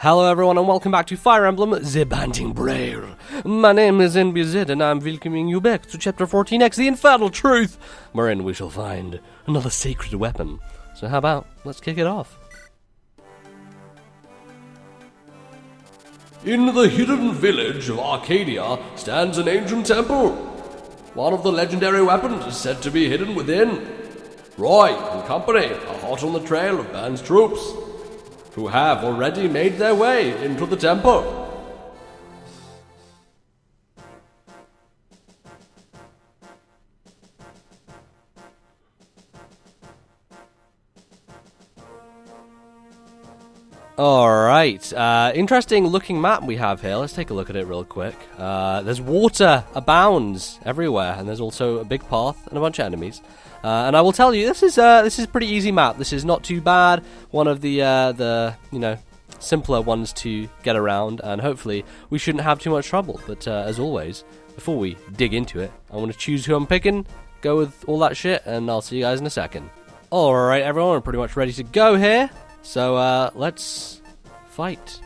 Hello everyone and welcome back to Fire Emblem The Banding Braille. My name is NBZ and I'm welcoming you back to Chapter 14X, The Infernal Truth, wherein we shall find another sacred weapon. So how about, let's kick it off. In the hidden village of Arcadia stands an ancient temple. One of the legendary weapons is said to be hidden within. Roy and company are hot on the trail of Ban's troops, who have already made their way into the temple. Alright, interesting looking map we have here. Let's take a look at it real quick. There's water abounds everywhere, and there's also a big path and a bunch of enemies. And I will tell you, this is a pretty easy map. This is not too bad. One of the simpler ones to get around, and hopefully we shouldn't have too much trouble. But as always, before we dig into it, I want to choose who I'm picking, go with all that shit, and I'll see you guys in a second. Alright everyone, we're pretty much ready to go here. So let's fight.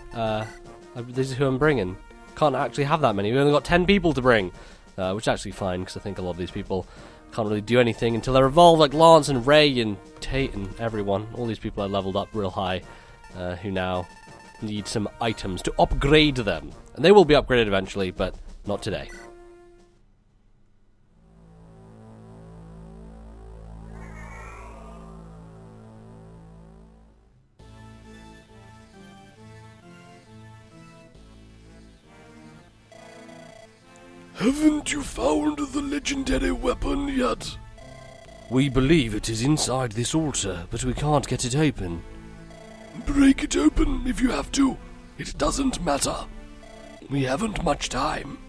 This is who I'm bringing. Can't actually have that many. We only got 10 people to bring, which is actually fine because I think a lot of these people can't really do anything until they're evolved, like Lance and Ray and Tate and everyone. All these people are leveled up real high, who now need some items to upgrade them. And they will be upgraded eventually, but not today. Haven't you found the legendary weapon yet? We believe it is inside this altar, but we can't get it open. Break it open if you have to. It doesn't matter. We haven't much time.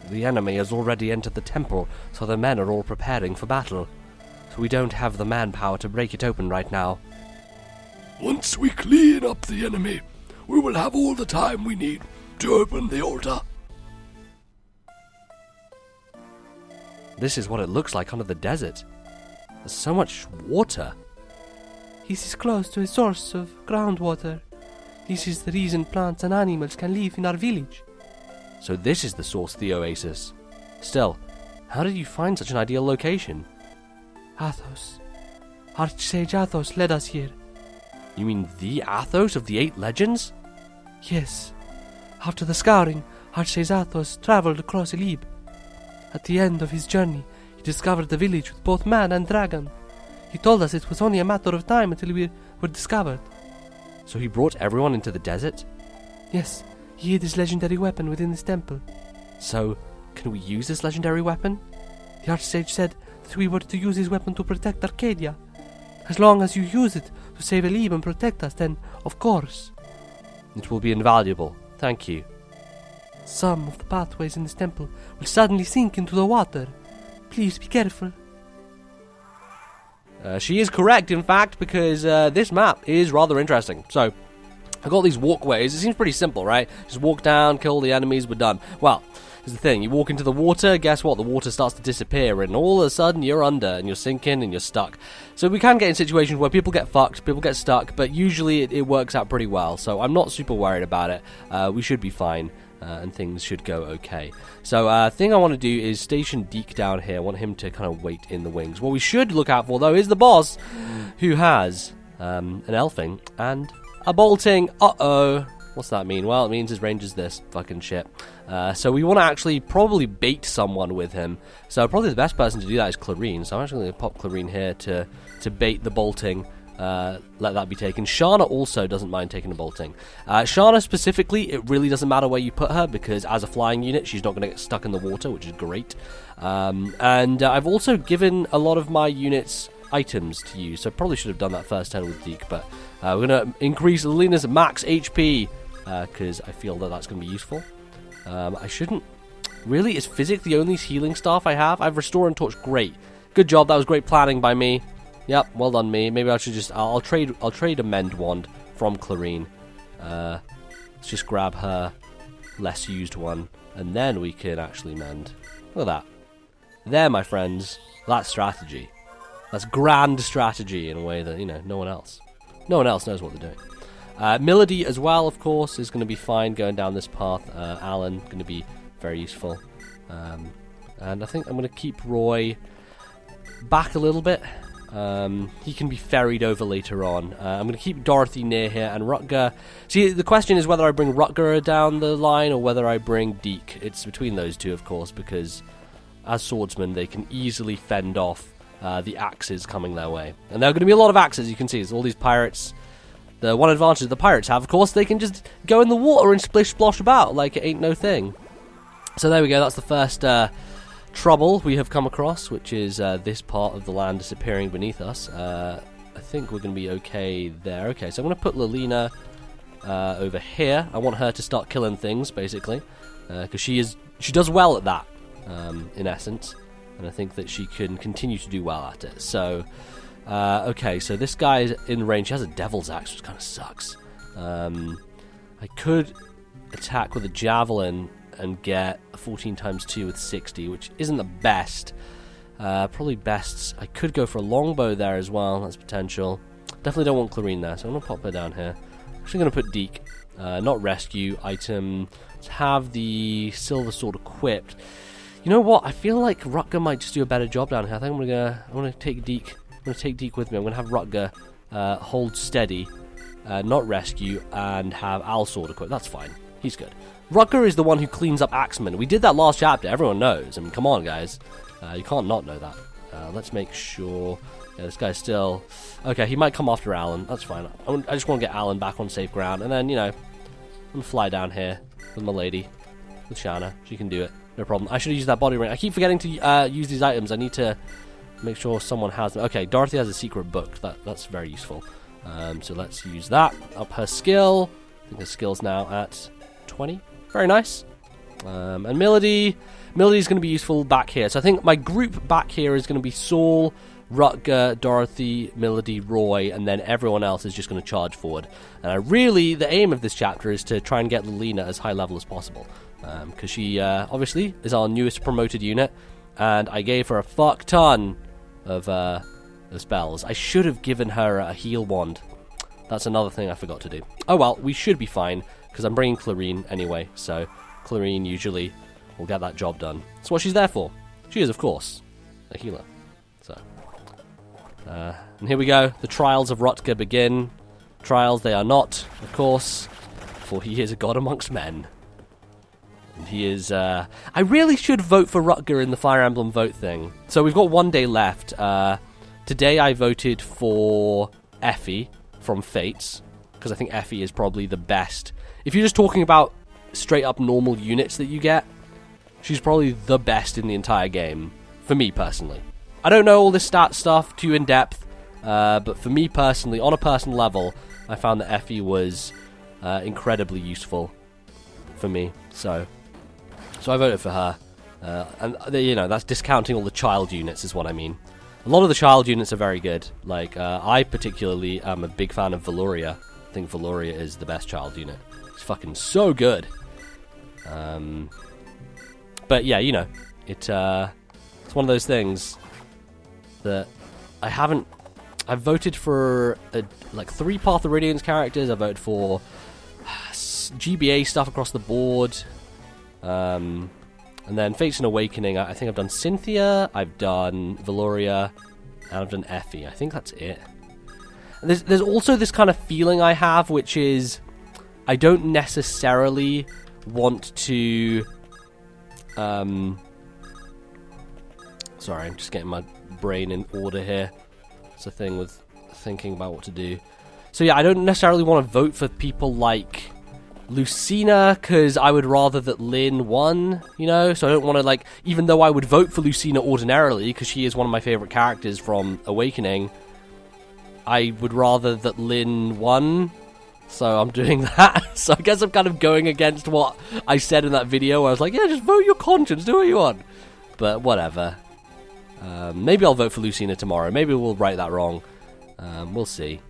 The enemy has already entered the temple, so the men are all preparing for battle. So we don't have the manpower to break it open right now. Once we clean up the enemy, we will have all the time we need to open the altar. This is what it looks like under the desert. There's so much water. This is close to a source of groundwater. This is the reason plants and animals can live in our village. So this is the source of the oasis. Still, how did you find such an ideal location? Athos. Archsage Athos led us here. You mean the Athos of the 8 legends? Yes. After the scouring, Archsage Athos traveled across Elib. At the end of his journey, he discovered the village with both man and dragon. He told us it was only a matter of time until we were discovered. So he brought everyone into the desert? Yes, he hid his legendary weapon within this temple. So, can we use this legendary weapon? The Archsage said that we were to use his weapon to protect Arcadia. As long as you use it to save Elib and protect us, then, of course. It will be invaluable. Thank you. Some of the pathways in this temple will suddenly sink into the water. Please be careful. She is correct, in fact, because this map is rather interesting. So, I've got these walkways. It seems pretty simple, right? Just walk down, kill the enemies, we're done. Well, here's the thing. You walk into the water, guess what? The water starts to disappear, and all of a sudden, you're under, and you're sinking, and you're stuck. So we can get in situations where people get fucked, people get stuck, but usually it works out pretty well. So I'm not super worried about it. We should be fine. And things should go okay. So, thing I want to do is station Deke down here. I want him to kind of wait in the wings. What we should look out for, though, is the boss, who has an elfing and a bolting. Uh-oh. What's that mean? Well, it means his range is this fucking shit. So we want to actually probably bait someone with him. So probably the best person to do that is Clarine. So I'm actually going to pop Clarine here to bait the bolting. Let that be taken. Shana also doesn't mind taking a bolting. Shana specifically, it really doesn't matter where you put her because as a flying unit, she's not going to get stuck in the water, which is great. And I've also given a lot of my units items to use, so probably should have done that first turn with Deke, but we're going to increase Lena's max HP because I feel that that's going to be useful. I shouldn't... Really? Is Physic the only healing staff I have? I have Restore and Torch. Great. Good job. That was great planning by me. Yep, well done me. Maybe I should just... I'll trade a Mend Wand from Clarine. Let's just grab her less used one, and then we can actually mend. Look at that. There, my friends. That's strategy. That's grand strategy in a way that, you know, no one else knows what they're doing. Milady as well, of course, is going to be fine going down this path. Alan, going to be very useful. And I think I'm going to keep Roy back a little bit. He can be ferried over later on. I'm going to keep Dorothy near here, and Rutger... See, the question is whether I bring Rutger down the line or whether I bring Deke. It's between those two, of course, because as swordsmen, they can easily fend off the axes coming their way. And there are going to be a lot of axes, you can see. There's all these pirates. The one advantage the pirates have, of course, they can just go in the water and splish-splosh about like it ain't no thing. So there we go, that's the first trouble we have come across, which is this part of the land disappearing beneath us. I think we're going to be okay there. Okay, so I'm going to put Lilina over here. I want her to start killing things, basically, because she does well at that, in essence, and I think that she can continue to do well at it. So, okay, so this guy is in range. She has a devil's axe, which kind of sucks. I could attack with a javelin and get a 14 times 2 with 60, which isn't the best. Probably best. I could go for a longbow there as well. That's potential. Definitely don't want Clarine there, so I'm going to pop her down here. I'm actually going to put Deke. Not rescue. Item. Let's have the silver sword equipped. You know what? I feel like Rutger might just do a better job down here. I think I'm going to take Deke. I'm going to take Deke with me. I'm going to have Rutger hold steady, not rescue, and have Al's sword equipped. That's fine. He's good. Rutger is the one who cleans up axemen. We did that last chapter. Everyone knows. I mean, come on, guys. You can't not know that. Let's make sure... Yeah, this guy's still... Okay, he might come after Alan. That's fine. I just want to get Alan back on safe ground. And then, you know, I'm going to fly down here with my lady, with Shanna. She can do it. No problem. I should have used that body ring. I keep forgetting to use these items. I need to make sure someone has them. Okay, Dorothy has a secret book. That's very useful. So let's use that. Up her skill. I think her skill's now at 20. Very nice. And Milady's going to be useful back here. So I think my group back here is going to be Saul, Rutger, Dorothy, Milady, Roy, and then everyone else is just going to charge forward. And the aim of this chapter is to try and get Lilina as high level as possible. Because she, obviously, is our newest promoted unit. And I gave her a fuck ton of spells. I should have given her a heal wand. That's another thing I forgot to do. Oh well, we should be fine. Because I'm bringing Clarine anyway, so Clarine usually will get that job done. That's what she's there for. She is, of course, a healer. So, and here we go. The trials of Rutger begin. Trials they are not, of course, for he is a god amongst men. And he is... I really should vote for Rutger in the Fire Emblem vote thing. So we've got 1 day left. Today I voted for Effie from Fates, because I think Effie is probably the best... If you're just talking about straight up normal units that you get, she's probably the best in the entire game, for me personally. I don't know all this stat stuff too in depth, but for me personally, on a personal level, I found that Effie was incredibly useful for me. So I voted for her, and you know, that's discounting all the child units is what I mean. A lot of the child units are very good. Like I particularly am a big fan of Valoria. I think Valoria is the best child unit. It's fucking so good. But yeah, you know, it's one of those things that I've voted for like 3 Path of Radiance characters. I voted for GBA stuff across the board. And then Fates and Awakening, I think I've done Cynthia, I've done Valoria, and I've done Effie. I think that's it. There's also this kind of feeling I have, which is I don't necessarily want to... Sorry, I'm just getting my brain in order here. It's a thing with thinking about what to do. So yeah, I don't necessarily want to vote for people like Lucina, because I would rather that Lynn won, you know? So I don't want to, like, even though I would vote for Lucina ordinarily, because she is one of my favourite characters from Awakening, I would rather that Lynn won, so I'm doing that. So I guess I'm kind of going against what I said in that video, where I was like, yeah, just vote your conscience, do what you want. But whatever. Maybe I'll vote for Lucina tomorrow. Maybe we'll right that wrong. We'll see.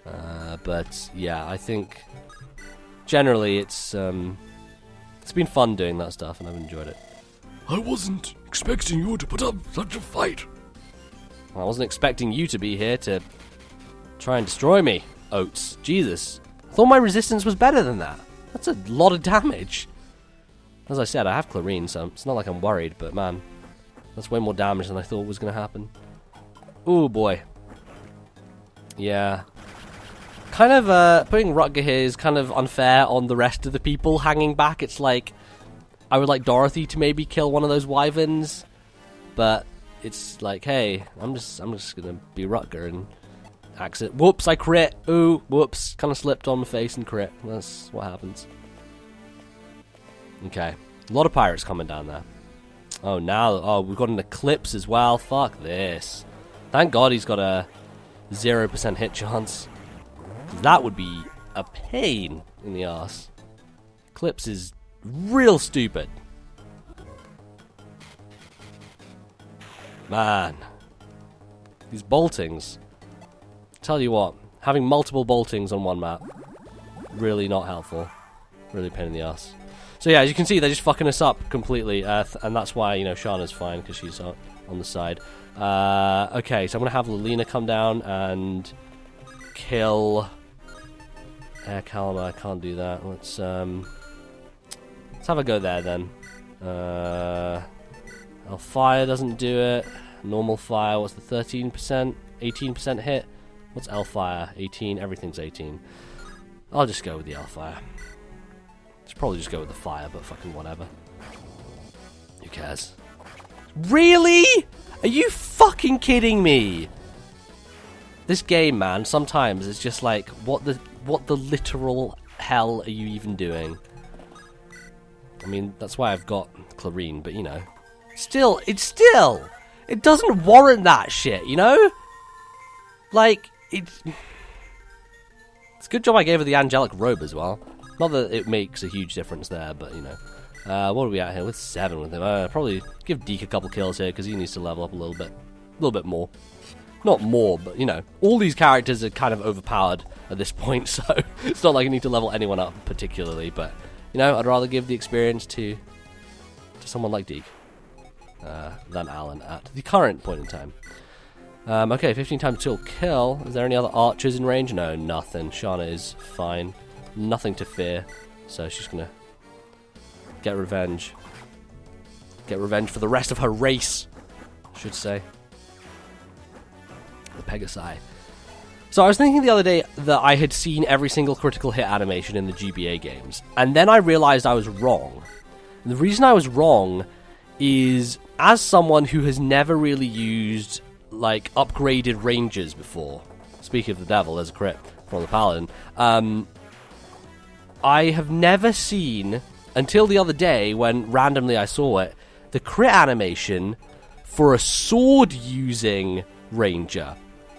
But yeah, I think generally it's been fun doing that stuff, and I've enjoyed it. I wasn't expecting you to put up such a fight. I wasn't expecting you to be here to try and destroy me, Oates. Jesus. I thought my resistance was better than that. That's a lot of damage. As I said, I have chlorine, so it's not like I'm worried, but man, that's way more damage than I thought was going to happen. Ooh, boy. Yeah. Kind of, putting Rutger here is kind of unfair on the rest of the people hanging back. It's like, I would like Dorothy to maybe kill one of those wyverns, but it's like, hey, I'm just gonna be Rutger and axe it. Whoops, I crit. Ooh, whoops, kind of slipped on my face and crit. That's what happens. Okay, a lot of pirates coming down there. Oh, now, we've got an eclipse as well. Fuck this. Thank God he's got a 0% hit chance. That would be a pain in the ass. Eclipse is real stupid. Man. These boltings. Tell you what, having multiple boltings on one map, really not helpful. Really a pain in the ass. So yeah, as you can see, they're just fucking us up completely. And that's why, you know, Shana's fine, because she's on the side. Okay, so I'm going to have Lilina come down and kill... Calma, I can't do that. Let's have a go there then. Fire doesn't do it. Normal fire, what's the 13%? 18% hit? What's Fire? 18, everything's 18. I'll just go with the Fire. Should probably just go with the fire, but fucking whatever. Who cares? Really? Are you fucking kidding me? This game, man, sometimes it's just like, what the literal hell are you even doing? I mean, that's why I've got chlorine, but you know. It doesn't warrant that shit, you know? Like, it's a good job I gave her the angelic robe as well. Not that it makes a huge difference there, but you know. What are we at here? With 7 with him. Probably give Deke a couple kills here, because he needs to level up a little bit more. Not more, but you know, all these characters are kind of overpowered at this point, so it's not like I need to level anyone up particularly, but you know, I'd rather give the experience to someone like Deke than Alan at the current point in time. Okay, 15 times 2 will kill. Is there any other archers in range? No, nothing. Shana is fine. Nothing to fear, so she's gonna get revenge. Get revenge for the rest of her race, I should say. The Pegasi. So I was thinking the other day that I had seen every single critical hit animation in the GBA games, and then I realized I was wrong. And the reason I was wrong is, as someone who has never really used, like, upgraded rangers before, speaking of the devil, there's a crit from the paladin, I have never seen, until the other day when randomly I saw it, the crit animation for a sword-using ranger.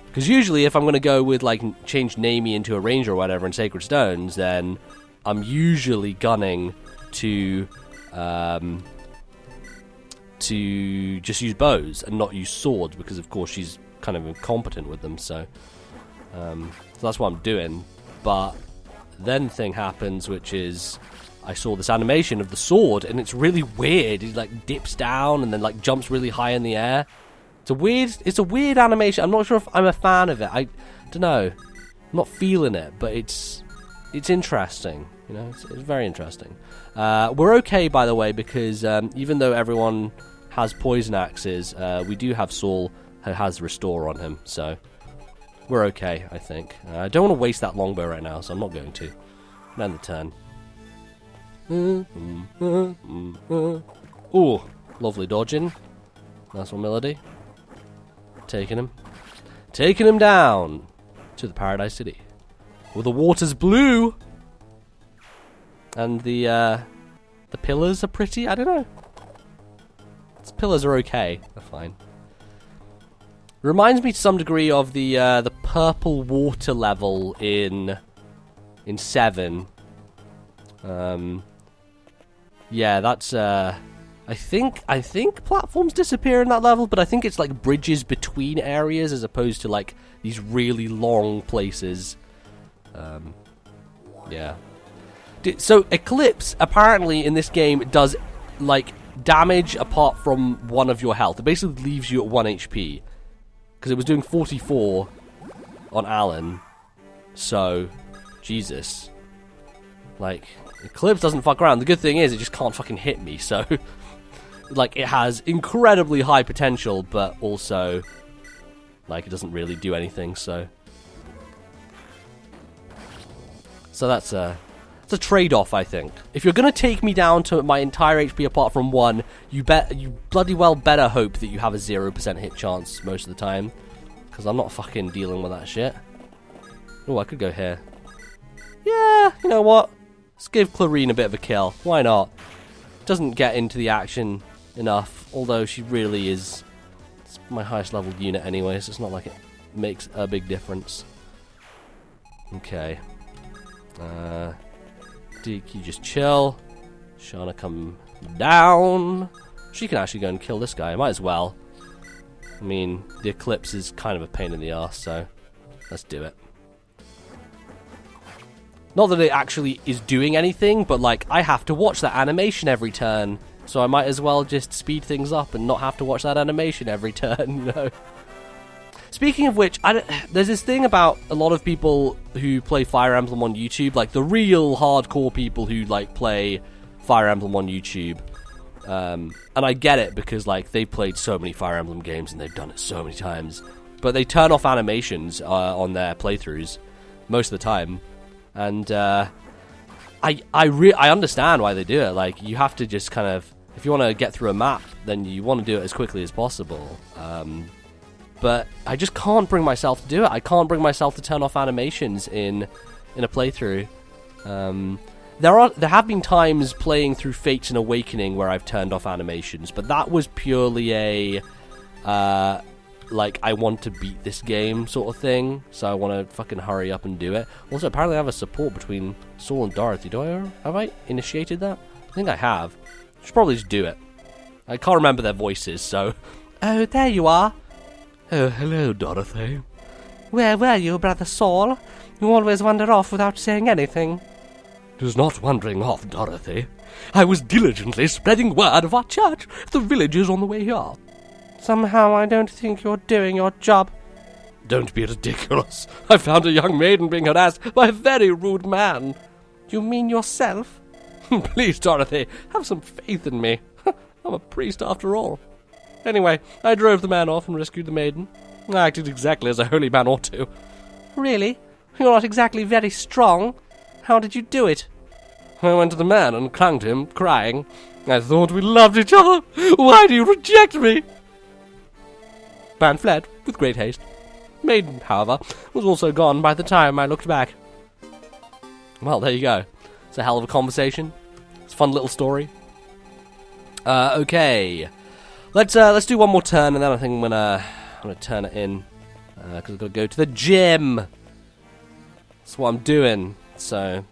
Because usually if I'm going to go with, like, change Namie into a ranger or whatever in Sacred Stones, then I'm usually gunning to just use bows and not use swords, because of course she's kind of incompetent with them, so that's what I'm doing. But then thing happens, which is I saw this animation of the sword, and it's really weird. It like dips down and then like jumps really high in the air. It's a weird animation. I'm not sure if I'm a fan of it. I don't know. I'm not feeling it, but it's interesting. You know, it's very interesting. We're okay, by the way, because even though everyone has poison axes, we do have Saul who has restore on him, so we're okay, I think. I don't want to waste that longbow right now, so I'm not going to. End the turn. Ooh, lovely dodging. Nice one, Melody. Taking him down to the Paradise City, where the water's blue and the pillars are pretty. I don't know. Its pillars are okay. They're fine. Reminds me to some degree of the purple water level in 7. Yeah, that's I think platforms disappear in that level, but I think it's like bridges between areas as opposed to like these really long places. Yeah. So Eclipse apparently in this game does like damage apart from 1 of your health. It basically leaves you at 1 HP. Because it was doing 44 on Alan. So Jesus. Like, Eclipse doesn't fuck around. The good thing is it just can't fucking hit me, so... like, it has incredibly high potential, but also... like, it doesn't really do anything, so... so that's a... it's a trade-off, I think. If you're gonna take me down to my entire HP apart from 1, you bloody well better hope that you have a 0% hit chance most of the time. Because I'm not fucking dealing with that shit. Oh, I could go here. Yeah, you know what? Let's give Clarine a bit of a kill. Why not? Doesn't get into the action enough, although she really is... it's my highest leveled unit anyway, so it's not like it makes a big difference. Okay. Deke, you just chill. Shana, come down. She can actually go and kill this guy. Might as well. I mean, the Eclipse is kind of a pain in the arse, so let's do it. Not that it actually is doing anything, but like, I have to watch that animation every turn, so I might as well just speed things up and not have to watch that animation every turn, you know? Speaking of which, there's this thing about a lot of people who play Fire Emblem on YouTube, like the real hardcore people who like play Fire Emblem on YouTube. And I get it because like they've played so many Fire Emblem games and they've done it so many times. But they turn off animations on their playthroughs most of the time. And I understand why they do it. Like, you have to just kind of, if you want to get through a map, then you want to do it as quickly as possible. But I just can't bring myself to do it. I can't bring myself to turn off animations in a playthrough. There have been times playing through Fates and Awakening where I've turned off animations, but that was purely a like, I want to beat this game sort of thing, so I want to fucking hurry up and do it. Also, apparently I have a support between Saul and Dorothy. Have I initiated that? I think I have. Should probably just do it. I can't remember their voices, so... Oh, there you are. Oh, hello, Dorothy. Where were you, Brother Saul? You always wander off without saying anything. It was not wandering off, Dorothy. I was diligently spreading word of our church to the villagers on the way here. Somehow I don't think you're doing your job. Don't be ridiculous. I found a young maiden being harassed by a very rude man. You mean yourself? Please, Dorothy, have some faith in me. I'm a priest after all. Anyway, I drove the man off and rescued the maiden. I acted exactly as a holy man ought to. Really? You're not exactly very strong. How did you do it? I went to the man and clung to him, crying. I thought we loved each other. Why do you reject me? Man fled with great haste. Maiden, however, was also gone by the time I looked back. Well, there you go. It's a hell of a conversation. It's a fun little story. Okay. Let's do one more turn, and then I think I'm gonna turn it in, because I've got to go to the gym. That's what I'm doing. So,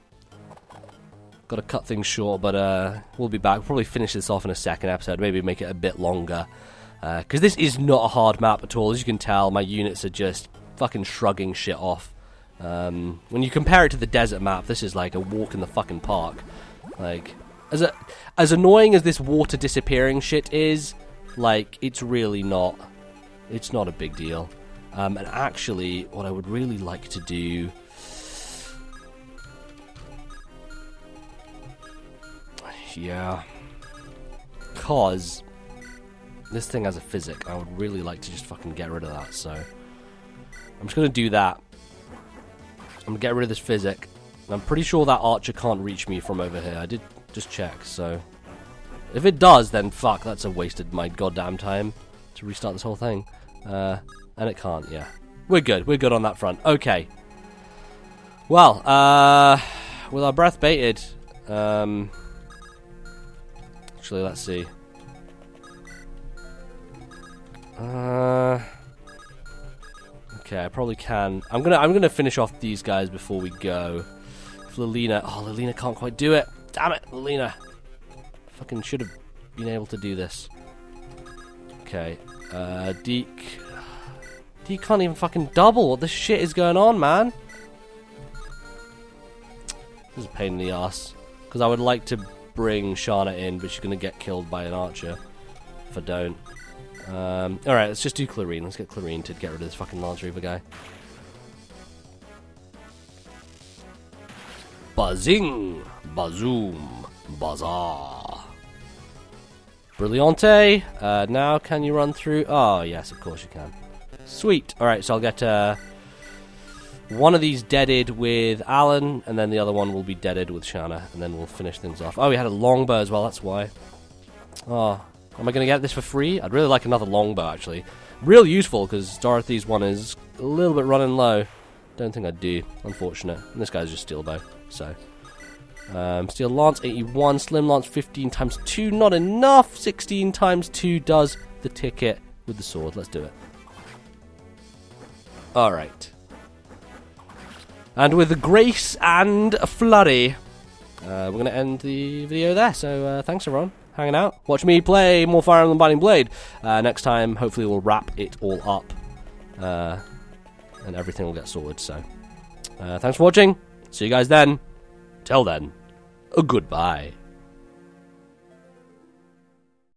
got to cut things short, but we'll be back. We'll probably finish this off in a second episode. Maybe make it a bit longer, because this is not a hard map at all. As you can tell, my units are just fucking shrugging shit off. When you compare it to the desert map, this is like a walk in the fucking park. Like, as annoying as this water disappearing shit is, like, it's really not. It's not a big deal. And actually, what I would really like to do... yeah. Because this thing has a physic. I would really like to just fucking get rid of that, so... I'm just going to do that. I'm going to get rid of this physic. I'm pretty sure that archer can't reach me from over here. I did just check, so... if it does, then fuck, that's a wasted my goddamn time to restart this whole thing. And it can't, yeah. We're good on that front. Okay. Well, with our breath baited, actually, let's see. Okay, I probably can. I'm gonna finish off these guys before we go. If Lilina, Lilina can't quite do it. Damn it, Lilina. Fucking should have been able to do this. Okay, Deke can't even fucking double. What the shit is going on, man? This is a pain in the ass. Because I would like to bring Shana in, but she's gonna get killed by an archer if I don't. Alright, let's just do Clarine. Let's get Clarine to get rid of this fucking Lance Reaver guy. Bazing, bazoom, bazaar. Brilliante. Now can you run through? Oh, yes, of course you can. Sweet. Alright, so I'll get one of these deaded with Alan, and then the other one will be deaded with Shanna, and then we'll finish things off. Oh, we had a longbow as well, that's why. Oh, am I going to get this for free? I'd really like another longbow, actually. Real useful, because Dorothy's one is a little bit running low. Don't think I do. Unfortunate. And this guy's just steel bow, so... steel lance 81, slim lance 15 times 2, not enough. 16 times 2 does the ticket with the sword. Let's do it. Alright. And with the grace and flurry, we're going to end the video there. So thanks everyone, hanging out. Watch me play more Fire Emblem Binding Blade. Next time, hopefully we'll wrap it all up. And everything will get sorted. So thanks for watching. See you guys then. Till then, goodbye.